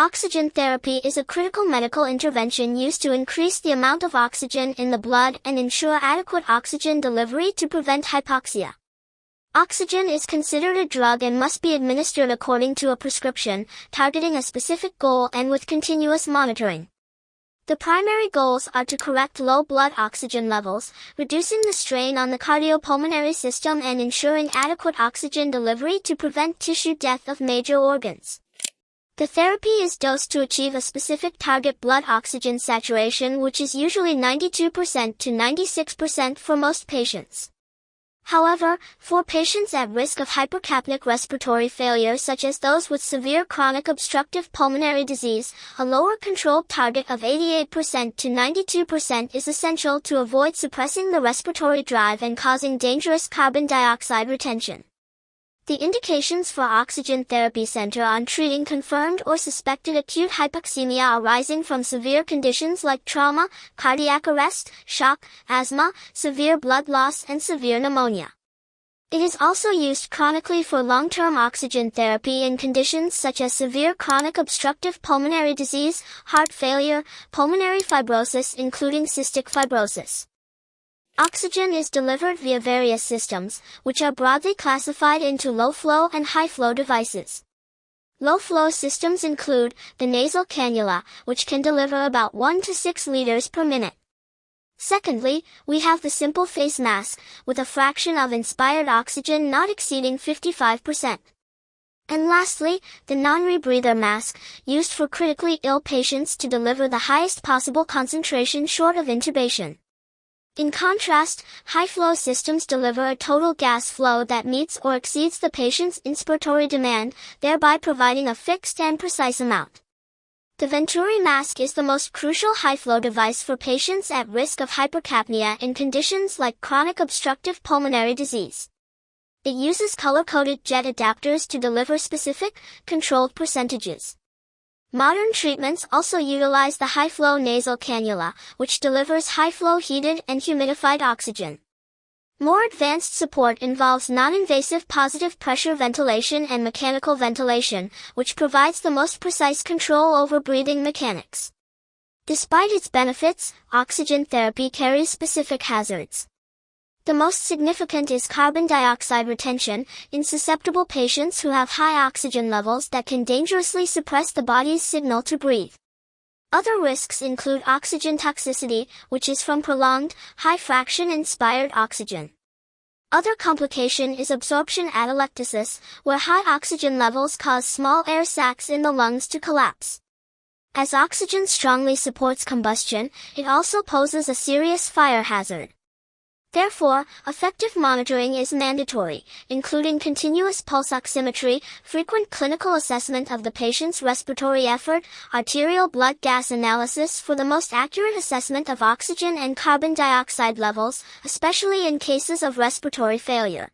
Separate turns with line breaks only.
Oxygen therapy is a critical medical intervention used to increase the amount of oxygen in the blood and ensure adequate oxygen delivery to prevent hypoxia. Oxygen is considered a drug and must be administered according to a prescription, targeting a specific goal and with continuous monitoring. The primary goals are to correct low blood oxygen levels, reducing the strain on the cardiopulmonary system and ensuring adequate oxygen delivery to prevent tissue death of major organs. The therapy is dosed to achieve a specific target blood oxygen saturation, which is usually 92% to 96% for most patients. However, for patients at risk of hypercapnic respiratory failure such as those with severe chronic obstructive pulmonary disease, a lower controlled target of 88% to 92% is essential to avoid suppressing the respiratory drive and causing dangerous carbon dioxide retention. The indications for oxygen therapy center on treating confirmed or suspected acute hypoxemia arising from severe conditions like trauma, cardiac arrest, shock, asthma, severe blood loss, and severe pneumonia. It is also used chronically for long-term oxygen therapy in conditions such as severe chronic obstructive pulmonary disease, heart failure, pulmonary fibrosis including cystic fibrosis. Oxygen is delivered via various systems, which are broadly classified into low-flow and high-flow devices. Low-flow systems include the nasal cannula, which can deliver about 1 to 6 liters per minute. Secondly, we have the simple face mask, with a fraction of inspired oxygen not exceeding 55%. And lastly, the non-rebreather mask, used for critically ill patients to deliver the highest possible concentration short of intubation. In contrast, high-flow systems deliver a total gas flow that meets or exceeds the patient's inspiratory demand, thereby providing a fixed and precise amount. The Venturi mask is the most crucial high-flow device for patients at risk of hypercapnia in conditions like chronic obstructive pulmonary disease. It uses color-coded jet adapters to deliver specific, controlled percentages. Modern treatments also utilize the high-flow nasal cannula, which delivers high-flow heated and humidified oxygen. More advanced support involves non-invasive positive pressure ventilation and mechanical ventilation, which provides the most precise control over breathing mechanics. Despite its benefits, oxygen therapy carries specific hazards. The most significant is carbon dioxide retention in susceptible patients who have high oxygen levels that can dangerously suppress the body's signal to breathe. Other risks include oxygen toxicity, which is from prolonged, high-fraction inspired oxygen. Other complication is absorption atelectasis, where high oxygen levels cause small air sacs in the lungs to collapse. As oxygen strongly supports combustion, it also poses a serious fire hazard. Therefore, effective monitoring is mandatory, including continuous pulse oximetry, frequent clinical assessment of the patient's respiratory effort, arterial blood gas analysis for the most accurate assessment of oxygen and carbon dioxide levels, especially in cases of respiratory failure.